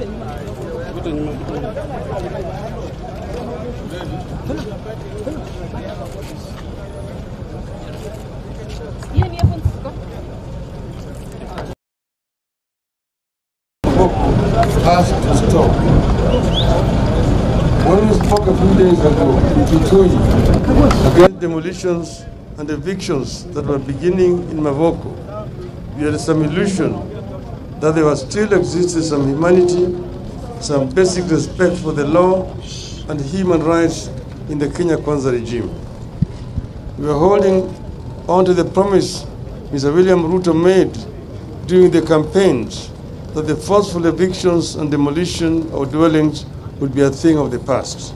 Has to stop. When we spoke a few days ago in Kitui against demolitions and evictions that were beginning in Mavoko, we had some illusion that there was still existed some humanity, some basic respect for the law and human rights in the Kenya Kwanza regime. We were holding on to the promise Mr. William Ruto made during the campaigns that the forceful evictions and demolition of dwellings would be a thing of the past.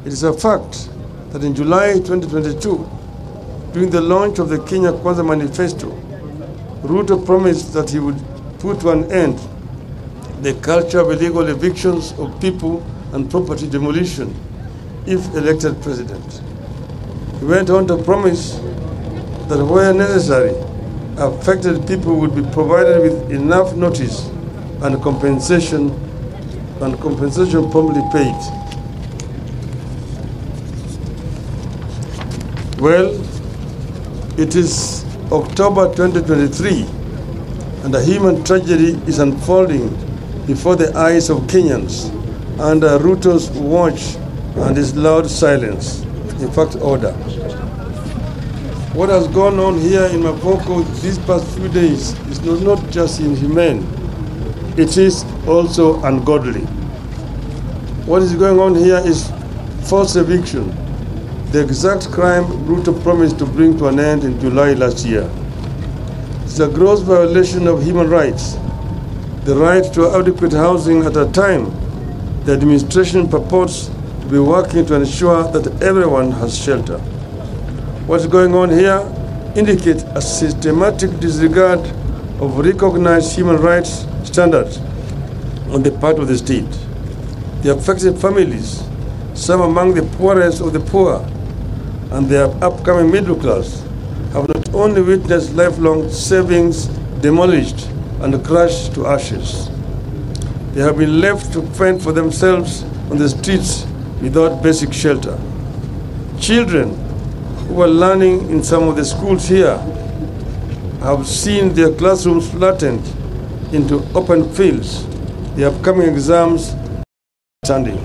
It is a fact that in July 2022, during the launch of the Kenya Kwanza Manifesto, Ruto promised that he would put to an end the culture of illegal evictions of people and property demolition if elected president. He went on to promise that where necessary, affected people would be provided with enough notice and compensation promptly paid. Well, it is October 2023 and a human tragedy is unfolding before the eyes of Kenyans under Ruto's watch and his loud silence, in fact order. What has gone on here in Mavoko these past few days is not just inhumane, it is also ungodly. What is going on here is forced eviction, the exact crime Ruto promised to bring to an end in July last year. It's a gross violation of human rights, the right to adequate housing at a time the administration purports to be working to ensure that everyone has shelter. What's going on here indicates a systematic disregard of recognized human rights standards on the part of the state. The affected families, some among the poorest of the poor, and their upcoming middle class, have not only witnessed lifelong savings demolished and crushed to ashes, they have been left to fend for themselves on the streets without basic shelter. Children who are learning in some of the schools here have seen their classrooms flattened into open fields, the upcoming exams standing.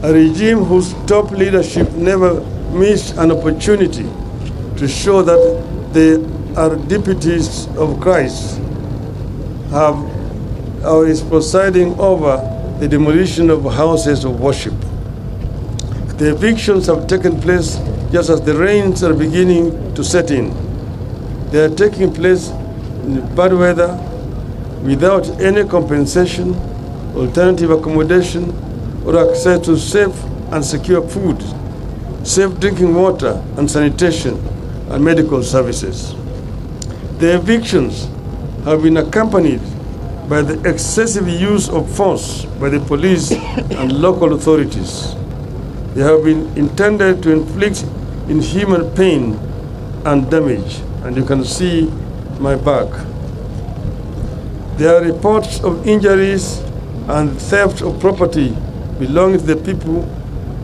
A regime whose top leadership never missed an opportunity to show that they are deputies of Christ is presiding over the demolition of houses of worship. The evictions have taken place just as the rains are beginning to set in. They are taking place in bad weather without any compensation, alternative accommodation, or access to safe and secure food, safe drinking water and sanitation and medical services. The evictions have been accompanied by the excessive use of force by the police and local authorities. They have been intended to inflict inhuman pain and damage, and you can see my back. There are reports of injuries and theft of property belonging to the people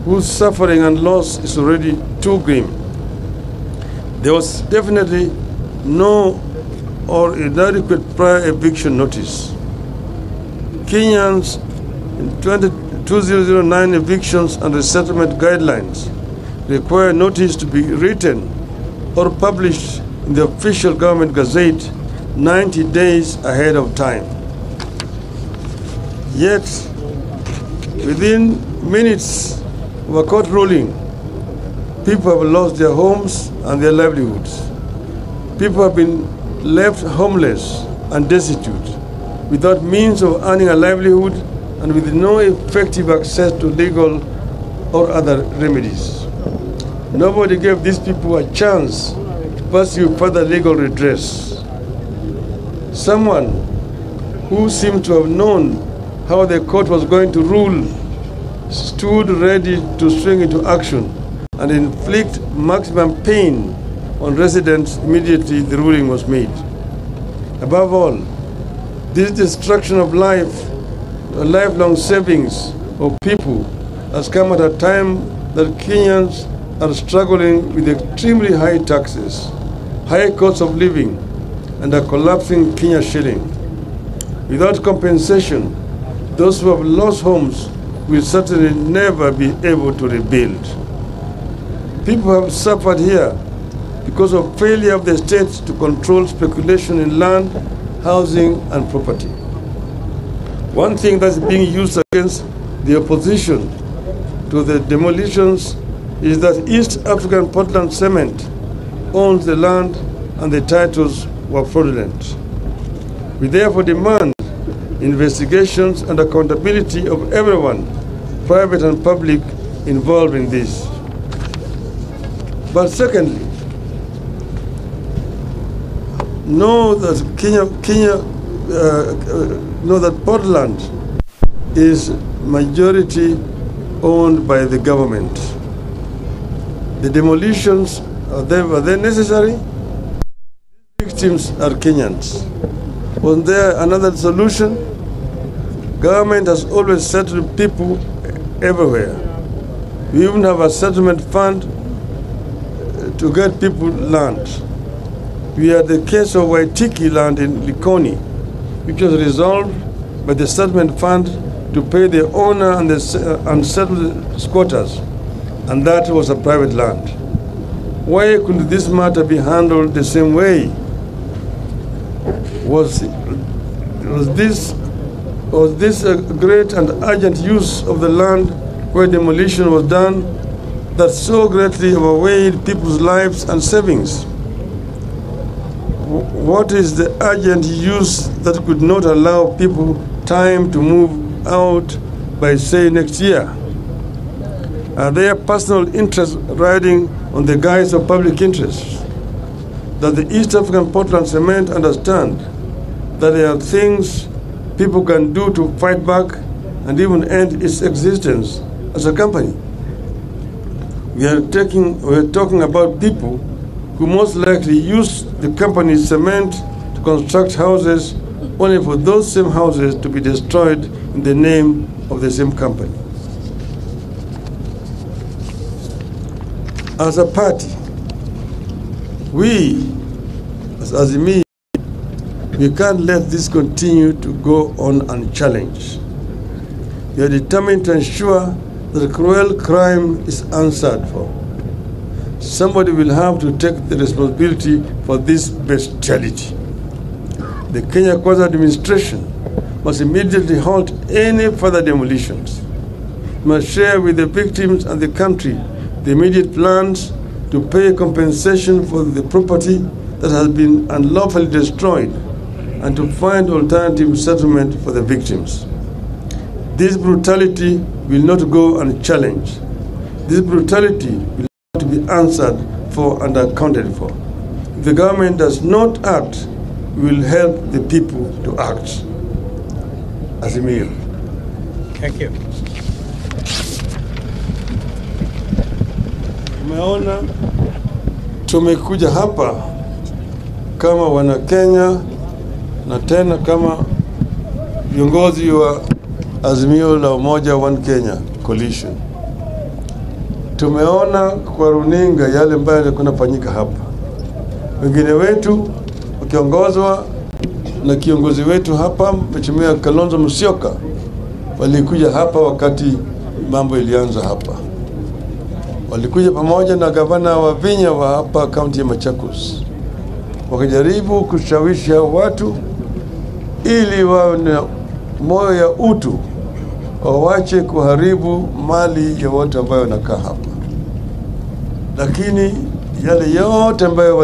whose suffering and loss is already too grim. There was definitely no or inadequate prior eviction notice. Kenyans in 2009 evictions and resettlement guidelines require notice to be written or published in the official government gazette 90 days ahead of time. Yet, within minutes of a court ruling, people have lost their homes and their livelihoods. People have been left homeless and destitute, without means of earning a livelihood and with no effective access to legal or other remedies. Nobody gave these people a chance to pursue further legal redress. Someone who seemed to have known how the court was going to rule stood ready to swing into action and inflict maximum pain on residents immediately the ruling was made. Above all, This destruction of life, lifelong savings of people has come at a time that Kenyans are struggling with extremely high taxes, high cost of living, and a collapsing Kenya shilling. Without compensation, those who have lost homes will certainly never be able to rebuild. People have suffered here because of failure of the state to control speculation in land, housing, and property. One thing that's being used against the opposition to the demolitions is that East African Portland Cement owns the land and the titles were fraudulent. We therefore demand investigations and accountability of everyone, private and public, involved in this. But secondly, know that Portland is majority owned by the government. The demolitions, are they necessary? Victims are Kenyans. Was there another solution? Government has always settled people everywhere. We even have a settlement fund to get people land. We had the case of Waitiki land in Likoni, which was resolved by the settlement fund to pay the owner and the unsettled squatters, and that was a private land. Why couldn't this matter be handled the same way? Was this a great and urgent use of the land where demolition was done that so greatly overweighed people's lives and savings? What is the urgent use that could not allow people time to move out by, say, next year? Are there personal interests riding on the guise of public interests? Does the East African Portland Cement understand that there are things people can do to fight back and even end its existence as a company? We are talking about people who most likely use the company's cement to construct houses only for those same houses to be destroyed in the name of the same company. As a party, we, as Azimio, we can't let this continue to go on unchallenged. We are determined to ensure that cruel crime is answered for. Somebody will have to take the responsibility for this bestiality. The Kenya Kwanza administration must immediately halt any further demolitions. Must share with the victims and the country the immediate plans to pay compensation for the property that has been unlawfully destroyed and to find alternative settlement for the victims. This brutality will not go unchallenged. This brutality will have to be answered for and accounted for. If the government does not act, we will help the people to act. Azimio. Thank you. Tumeona tumekuja hapa kama wana Kenya na tena kama viongozi wa Azimio la Umoja One Kenya Coalition. Tumeona kwa runinga yale ambayo yalikuwa yanafanyika hapa. Wengine wetu wakiongozwa na kiongozi wetu hapa Mheshimiwa Kalonzo Musyoka walikuja hapa wakati mambo ilianza hapa. Walikuja pamoja na gavana wa Vinya wa hapa kaunti ya Machakos. Wakajaribu kushawishi watu ili wawe na moyo ya utu, wawache kuharibu mali ya watu ambao wanakaa hapa. Lakini yale yote ambayo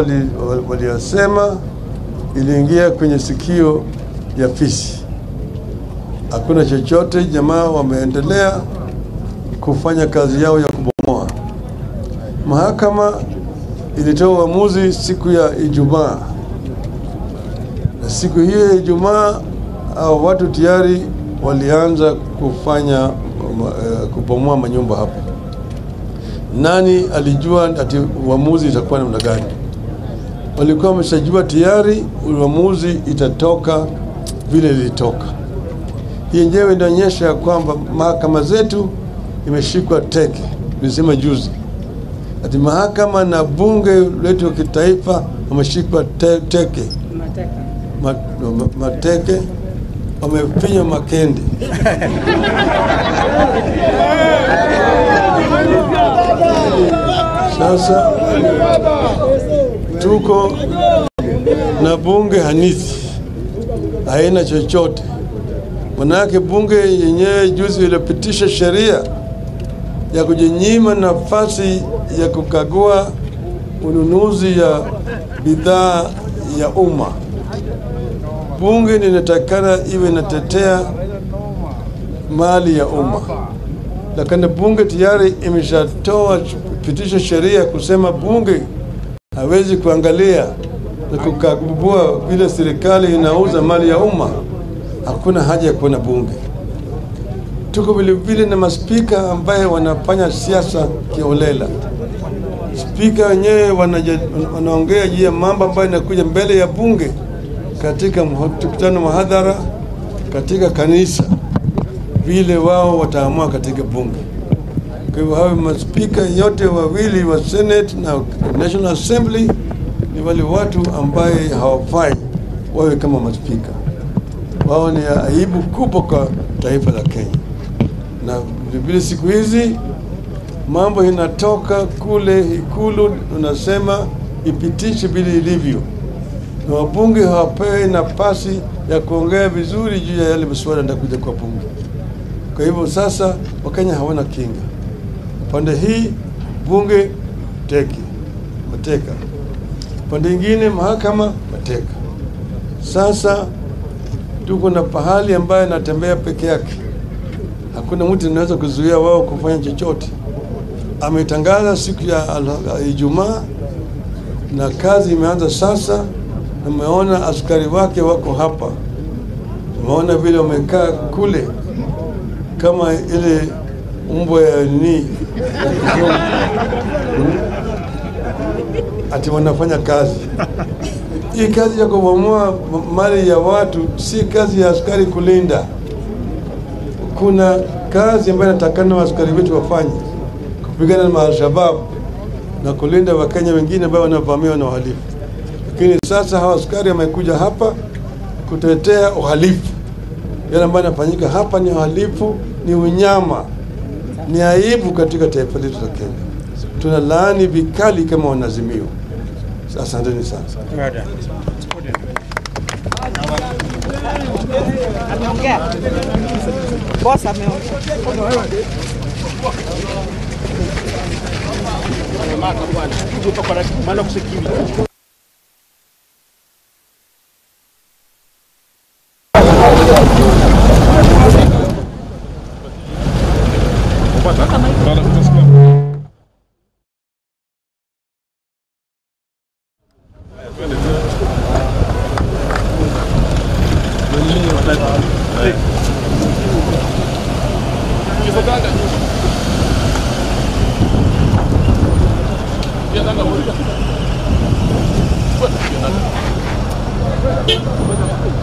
waliyasema iliingia kwenye sikio ya fisi. Hakuna chochote, jamaa wameendelea kufanya kazi yao ya kubomoa. Mahakama ilitoa uamuzi siku ya Ijumaa. Na siku hiyo ya Ijumaa watu tayari walianza kufanya kubomoa manyumba hapa. Nani alijua ati uamuzi itakuwa namna gani? Walikuwa wameshajua tayari uamuzi itatoka vile ilitoka. Hii yenyewe inaonyesha kwamba mahakama zetu imeshikwa teke. Nilisema juzi ati mahakama na bunge letu wa kitaifa wameshikwa teke, mateke, wamepinya makende. Sasa tuko na bunge hanithi, haina chochote. Manake bunge yenyewe juzi ilipitisha sheria ya kujinyima nafasi ya kukagua ununuzi ya bidhaa ya umma. Bunge linatakana iwe inatetea mali ya umma, lakini bunge tayari imeshatoa pitisha sheria kusema bunge hawezi kuangalia na kukagua vile serikali inauza mali ya umma. Hakuna haja ya kuwa na bunge. Tuko vile vile na maspika ambaye wanafanya siasa kiholela. Spika wenyewe wanaongea juu ya mambo ambayo yanakuja mbele ya bunge katika mkutano mahadhara katika kanisa, vile wao wataamua katika bunge. Kwa hivyo hao maspika yote wawili wa Senate na National Assembly ni wale watu ambaye hawafai wawe kama maspika. Wao ni aibu kubwa kwa taifa la Kenya. Na vile siku hizi mambo inatoka kule Ikulu, unasema ipitishe vile ilivyo, na wabunge hawapewi nafasi ya kuongea vizuri juu ya yale masuala yanayokuja kwa bunge. Kwa hivyo sasa Wakenya hawana kinga. Pande hii bunge mateka, pande nyingine mahakama mateka. Sasa tuko na pahali ambaye anatembea peke yake, hakuna mtu anaweza kuzuia wao kufanya chochote. Ametangaza siku ya Ijumaa na kazi imeanza sasa. Nimeona askari wake wako hapa, nimeona vile wamekaa kule kama ile mbwa ya ati wanafanya kazi. Hii kazi ya kubomoa mali ya watu si kazi ya askari kulinda. Kuna kazi ambayo inatakana askari wetu wafanye, kupigana na Al-Shabaab na kulinda Wakenya wengine ambao wanavamiwa na uhalifu. Lakini sasa hawa askari wamekuja hapa kutetea uhalifu. Yale ambayo yanafanyika hapa ni uhalifu, ni unyama, ni aibu katika taifa letu la Kenya. Tunalaani vikali kama wanazimio. Asanteni sana. Boss ameongea. Yeah,